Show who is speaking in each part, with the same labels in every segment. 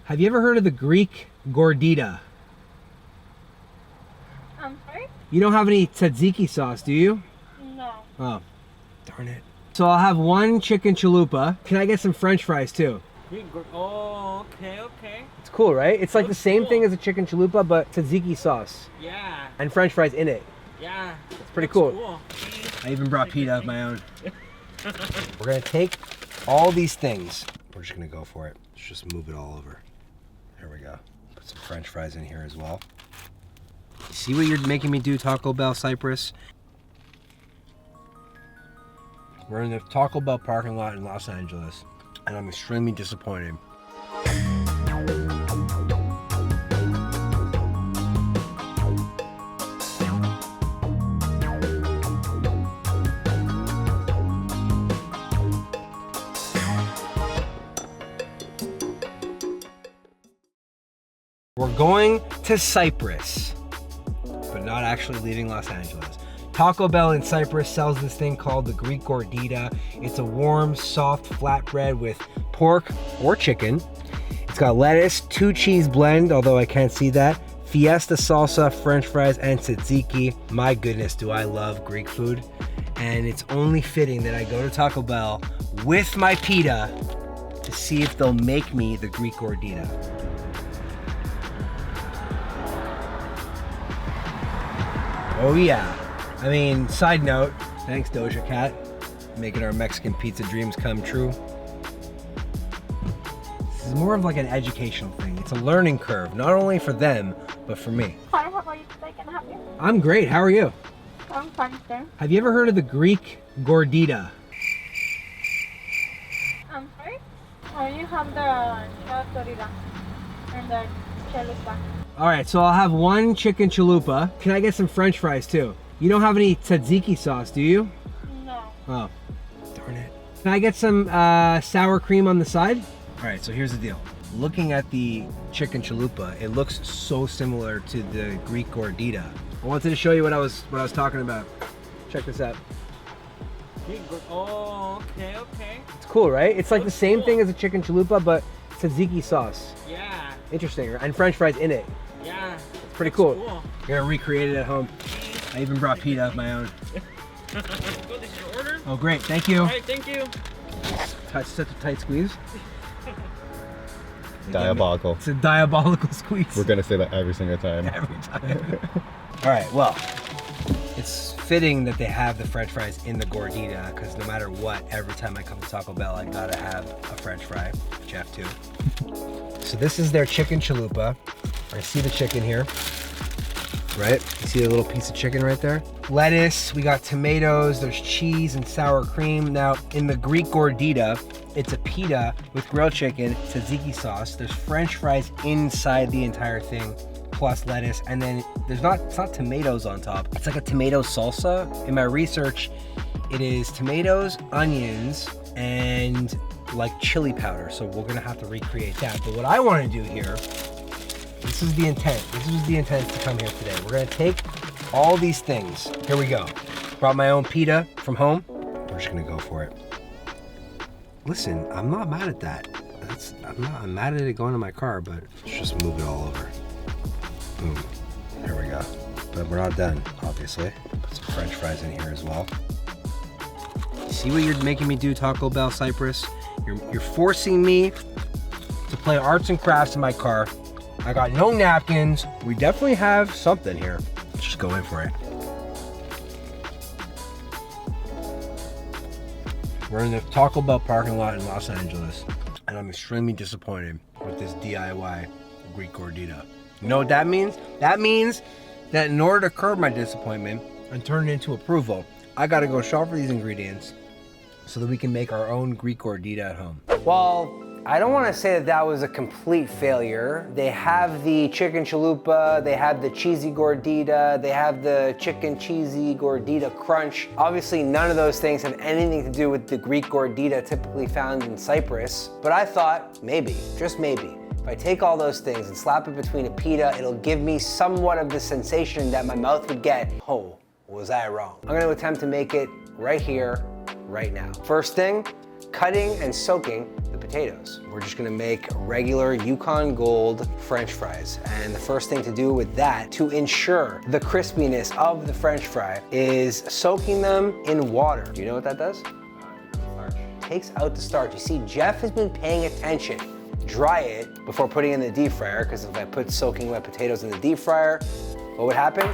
Speaker 1: Have you ever heard of the Greek Gordita?
Speaker 2: I'm sorry?
Speaker 1: You don't have any tzatziki sauce, do you?
Speaker 2: No.
Speaker 1: Oh, darn it. So I'll have one chicken chalupa. Can I get some French fries too?
Speaker 3: Oh, okay.
Speaker 1: It's cool, right? It's like the
Speaker 3: Looks
Speaker 1: same
Speaker 3: cool.
Speaker 1: thing as a chicken chalupa, but tzatziki sauce
Speaker 3: Yeah,
Speaker 1: and French fries in it.
Speaker 3: yeah.
Speaker 1: It's pretty
Speaker 3: Looks
Speaker 1: cool. I even brought pita of my own. We're gonna take all these things. We're just gonna go for it. Let's just move it all over. There we go. Put some French fries in here as well. See what you're making me do, Taco Bell Cyprus? We're in the Taco Bell parking lot in Los Angeles, and I'm extremely disappointed. We're going to Cyprus, but not actually leaving Los Angeles. Taco Bell in Cyprus sells this thing called the Greek Gordita. It's a warm, soft flatbread with pork or chicken. It's got lettuce, 2 cheese blend, although I can't see that, fiesta salsa, French fries, and tzatziki. My goodness, do I love Greek food. And it's only fitting that I go to Taco Bell with my pita to see if they'll make me the Greek Gordita. Oh yeah. I mean, side note, thanks Doja Cat, making our Mexican pizza dreams come true. This is more of like an educational thing. It's a learning curve, not only for them, but for me.
Speaker 2: Hi, how are you today? Can I help you?
Speaker 1: I'm great, how are you?
Speaker 2: I'm fine, sir.
Speaker 1: Have you ever heard of the Greek Gordita?
Speaker 2: I'm sorry? Oh, you have the Gordita and the chalupa.
Speaker 1: All right, so I'll have one chicken chalupa. Can I get some French fries too? You don't have any tzatziki sauce, do you?
Speaker 2: No.
Speaker 1: Oh, darn it. Can I get some sour cream on the side? All right, so here's the deal. Looking at the chicken chalupa, it looks so similar to the Greek Gordita. I wanted to show you what I was talking about. Check this out.
Speaker 3: Oh, okay.
Speaker 1: It's cool, right? It's like the same
Speaker 3: Cool.
Speaker 1: thing as a chicken chalupa, but tzatziki sauce.
Speaker 3: Yeah,
Speaker 1: Interesting, and French fries in it.
Speaker 3: yeah.
Speaker 1: It's pretty cool. You're gonna recreate it at home. I even brought pita of my own.
Speaker 3: Go, this is your order.
Speaker 1: Oh, great, thank you.
Speaker 3: All right, thank you.
Speaker 1: Such a tight squeeze.
Speaker 4: Diabolical.
Speaker 1: It's a diabolical squeeze.
Speaker 4: We're gonna say that every single time.
Speaker 1: Every time. All right, well, it's fitting that they have the French fries in the Gordita, because no matter what, every time I come to Taco Bell, I gotta have a French fry, which you have too. So this is their chicken chalupa. I see the chicken here, right? You see the little piece of chicken right there? Lettuce, we got tomatoes, there's cheese and sour cream. Now, in the Greek Gordita, it's a pita with grilled chicken, tzatziki sauce. There's French fries inside the entire thing, plus lettuce, and then it's not tomatoes on top. It's like a tomato salsa. In my research, it is tomatoes, onions, and like chili powder. So we're gonna have to recreate that. But what I wanna do here, this is the intent. This was the intent to come here today. We're gonna take all these things. Here we go. Brought my own pita from home. We're just gonna go for it. Listen, I'm not mad at that. I'm mad at it going in my car, but let's just move it all over. Boom. There we go. But we're not done, obviously. Put some French fries in here as well. See what you're making me do, Taco Bell Cyprus? You're forcing me to play arts and crafts in my car. I got no napkins. We definitely have something here. Let's just go in for it. We're in the Taco Bell parking lot in Los Angeles, and I'm extremely disappointed with this DIY Greek Gordita. You know what that means? That means that in order to curb my disappointment and turn it into approval, I gotta go shop for these ingredients so that we can make our own Greek Gordita at home. Well, I don't want to say that that was a complete failure. They have the chicken chalupa, they have the cheesy gordita, they have the chicken cheesy gordita crunch. Obviously, none of those things have anything to do with the Greek gordita typically found in Cyprus. But I thought, maybe, just maybe, if I take all those things and slap it between a pita, it'll give me somewhat of the sensation that my mouth would get. Oh, was I wrong? I'm gonna attempt to make it right here, right now. First thing, cutting and soaking the potatoes. We're just gonna make regular Yukon Gold French fries. And the first thing to do with that, to ensure the crispiness of the French fry, is soaking them in water. Do you know what that does? Takes out the starch. You see, Jeff has been paying attention. Dry it before putting it in the deep fryer, because if I put soaking wet potatoes in the deep fryer, what would happen?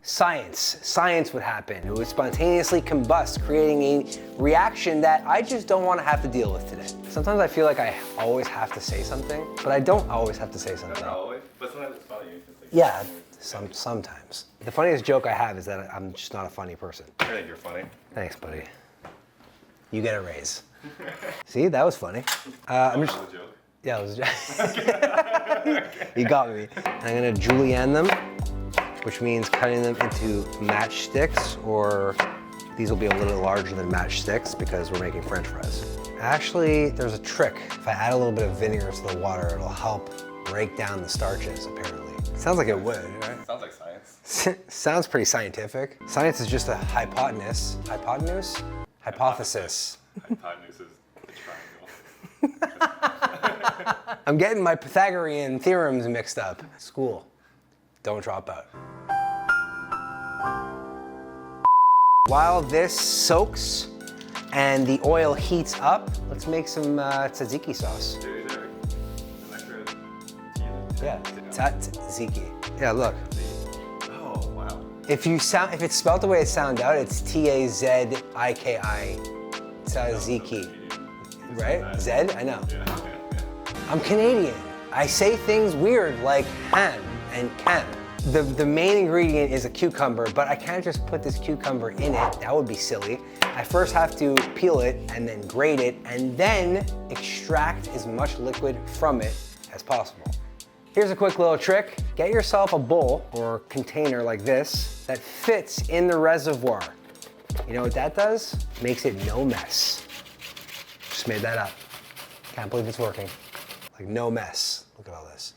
Speaker 1: Science would happen. It would spontaneously combust, creating a reaction that I just don't want to have to deal with today. Sometimes I feel like I always have to say something, but I don't always have to say something.
Speaker 4: Not always, but sometimes it's funny.
Speaker 1: Yeah, sometimes. The funniest joke I have is that I'm just not a funny person.
Speaker 4: I think you're funny.
Speaker 1: Thanks, buddy. You get a raise. See, that was funny. I'm just.
Speaker 4: That was a joke.
Speaker 1: Yeah, it was a joke. You got me. I'm gonna julienne them, which means cutting them into matchsticks, or these will be a little larger than matchsticks because we're making French fries. Actually, there's a trick. If I add a little bit of vinegar to the water, it'll help break down the starches, apparently. Sounds like it would, right?
Speaker 4: Sounds like science.
Speaker 1: Sounds pretty scientific. Science is just a hypothesis. Hypothesis? Hypothesis.
Speaker 4: Hypotenuse is a triangle.
Speaker 1: I'm getting my Pythagorean theorems mixed up. School. Don't drop out. While this soaks and the oil heats up, let's make some tzatziki sauce.
Speaker 4: Dude, is there an extra T in it?
Speaker 1: Yeah, tzatziki. Yeah, look.
Speaker 4: Oh, wow.
Speaker 1: If it's spelled the way it sounds out, it's T-A-Z-I-K-I. Tzatziki. Right? Zed? I know.
Speaker 4: Yeah.
Speaker 1: I'm Canadian. I say things weird like ham and camp. The main ingredient is a cucumber, but I can't just put this cucumber in it. That would be silly. I first have to peel it and then grate it and then extract as much liquid from it as possible. Here's a quick little trick. Get yourself a bowl or container like this that fits in the reservoir. You know what that does? Makes it no mess. Just made that up. Can't believe it's working. Like no mess. Look at all this.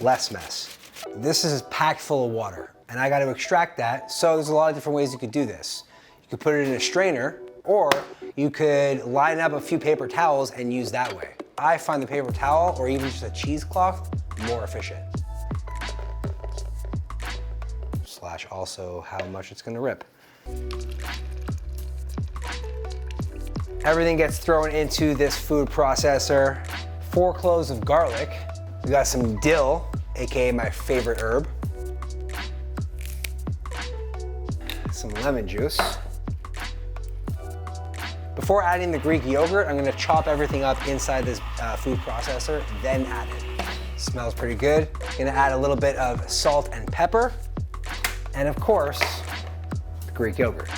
Speaker 1: Less mess. This is packed full of water and I got to extract that. So there's a lot of different ways you could do this. You could put it in a strainer, or you could line up a few paper towels and use that way. I find the paper towel or even just a cheesecloth more efficient. Slash also how much it's gonna rip. Everything gets thrown into this food processor. 4 cloves of garlic. We got some dill, AKA my favorite herb. Some lemon juice. Before adding the Greek yogurt, I'm gonna chop everything up inside this food processor, then add it. Smells pretty good. Gonna add a little bit of salt and pepper, and of course, the Greek yogurt.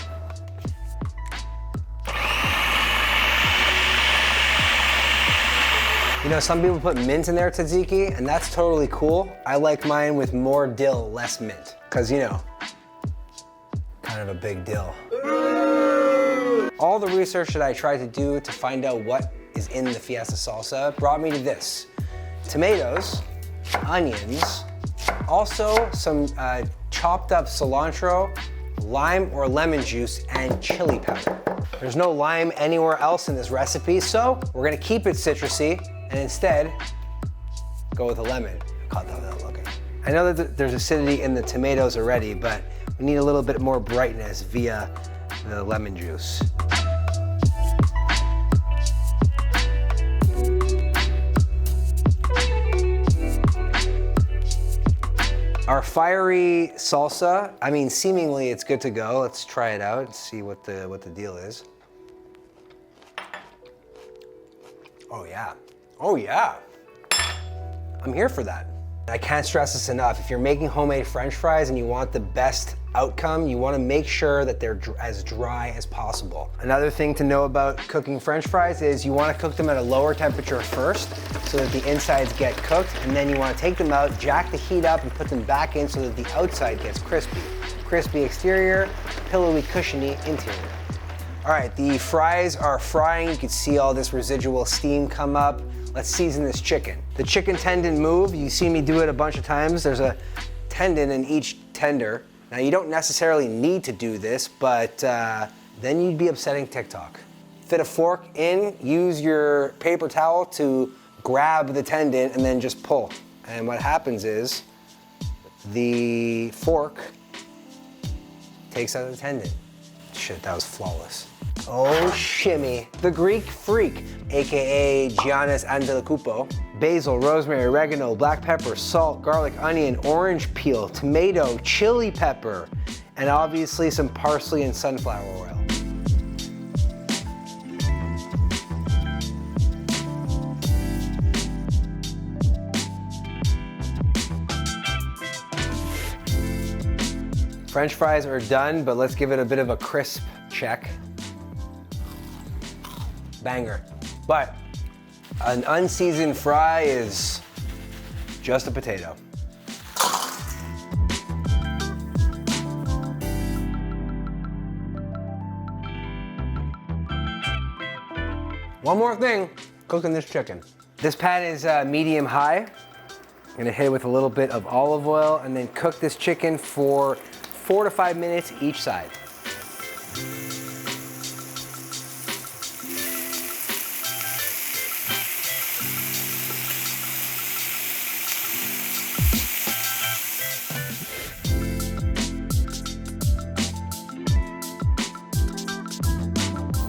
Speaker 1: You know, some people put mint in their tzatziki, and that's totally cool. I like mine with more dill, less mint. Cause you know, kind of a big dill. All the research that I tried to do to find out what is in the fiesta salsa brought me to this. Tomatoes, onions, also some chopped up cilantro, lime or lemon juice, and chili powder. There's no lime anywhere else in this recipe, so we're gonna keep it citrusy and instead go with a lemon. Caught that without looking. I know that there's acidity in the tomatoes already, but we need a little bit more brightness via the lemon juice. Our fiery salsa, I mean, seemingly it's good to go. Let's try it out and see what the deal is. Oh yeah, oh yeah. I'm here for that. I can't stress this enough. If you're making homemade French fries and you want the best outcome, you want to make sure that they're as dry as possible. Another thing to know about cooking French fries is you want to cook them at a lower temperature first so that the insides get cooked, and then you want to take them out, jack the heat up, and put them back in so that the outside gets crispy. Crispy exterior, pillowy, cushiony interior. All right, the fries are frying. You can see all this residual steam come up. Let's season this chicken. The chicken tendon move, you see me do it a bunch of times. There's a tendon in each tender. Now you don't necessarily need to do this, but then you'd be upsetting TikTok. Fit a fork in, use your paper towel to grab the tendon and then just pull. And what happens is the fork takes out the tendon. Shit, that was flawless. Oh, shimmy. The Greek Freak, AKA Giannis Antetokounmpo. Basil, rosemary, oregano, black pepper, salt, garlic, onion, orange peel, tomato, chili pepper, and obviously some parsley and sunflower oil. French fries are done, but let's give it a bit of a crisp check. Banger. But an unseasoned fry is just a potato. One more thing, cooking this chicken. This pan is medium high. I'm gonna hit it with a little bit of olive oil and then cook this chicken for 4 to 5 minutes each side.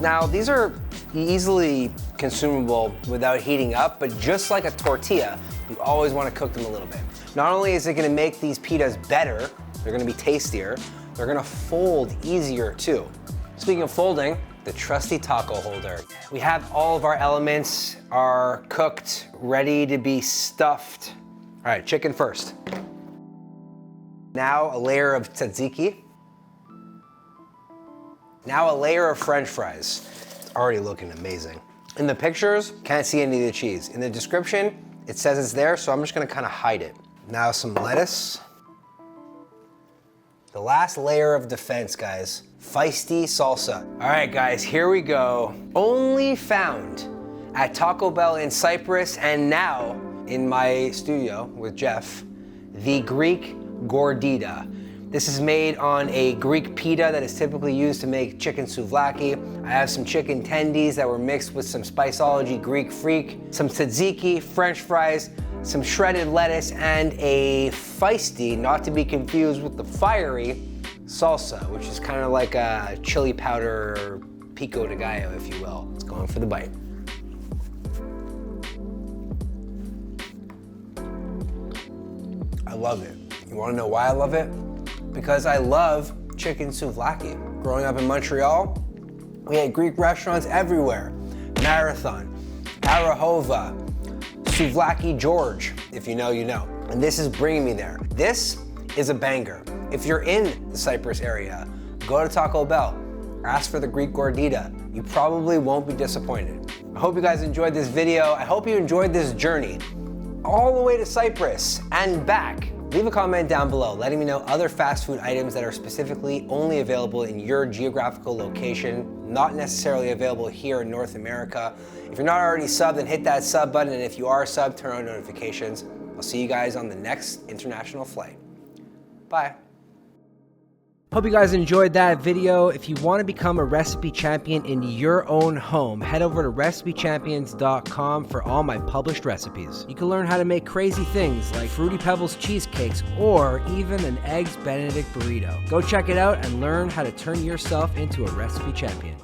Speaker 1: Now, these are easily consumable without heating up, but just like a tortilla, you always want to cook them a little bit. Not only is it going to make these pitas better, they're going to be tastier, they're going to fold easier too. Speaking of folding, the trusty taco holder. We have all of our elements are cooked, ready to be stuffed. All right, chicken first. Now a layer of tzatziki. Now a layer of French fries. It's already looking amazing. In the pictures, can't see any of the cheese. In the description, it says it's there, so I'm just gonna kind of hide it. Now some lettuce. The last layer of defense, guys. Feisty salsa. All right, guys, here we go. Only found at Taco Bell in Cyprus and now in my studio with Jeff, the Greek Gordita. This is made on a Greek pita that is typically used to make chicken souvlaki. I have some chicken tendies that were mixed with some Spiceology Greek Freak, some tzatziki, French fries, some shredded lettuce, and a feisty, not to be confused with the fiery, salsa, which is kind of like a chili powder pico de gallo, if you will. It's going for the bite. I love it. You wanna know why I love it? Because I love chicken souvlaki. Growing up in Montreal, we had Greek restaurants everywhere. Marathon, Arahova, Souvlaki George, if you know, you know. And this is bringing me there. This is a banger. If you're in the Cyprus area, go to Taco Bell, ask for the Greek Gordita. You probably won't be disappointed. I hope you guys enjoyed this video. I hope you enjoyed this journey all the way to Cyprus and back. Leave a comment down below letting me know other fast food items that are specifically only available in your geographical location, not necessarily available here in North America. If you're not already subbed, then hit that sub button, and if you are subbed, turn on notifications. I'll see you guys on the next international flight. Bye. Hope you guys enjoyed that video. If you want to become a recipe champion in your own home, head over to recipechampions.com for all my published recipes. You can learn how to make crazy things like Fruity Pebbles cheesecakes or even an Eggs Benedict burrito. Go check it out and learn how to turn yourself into a recipe champion.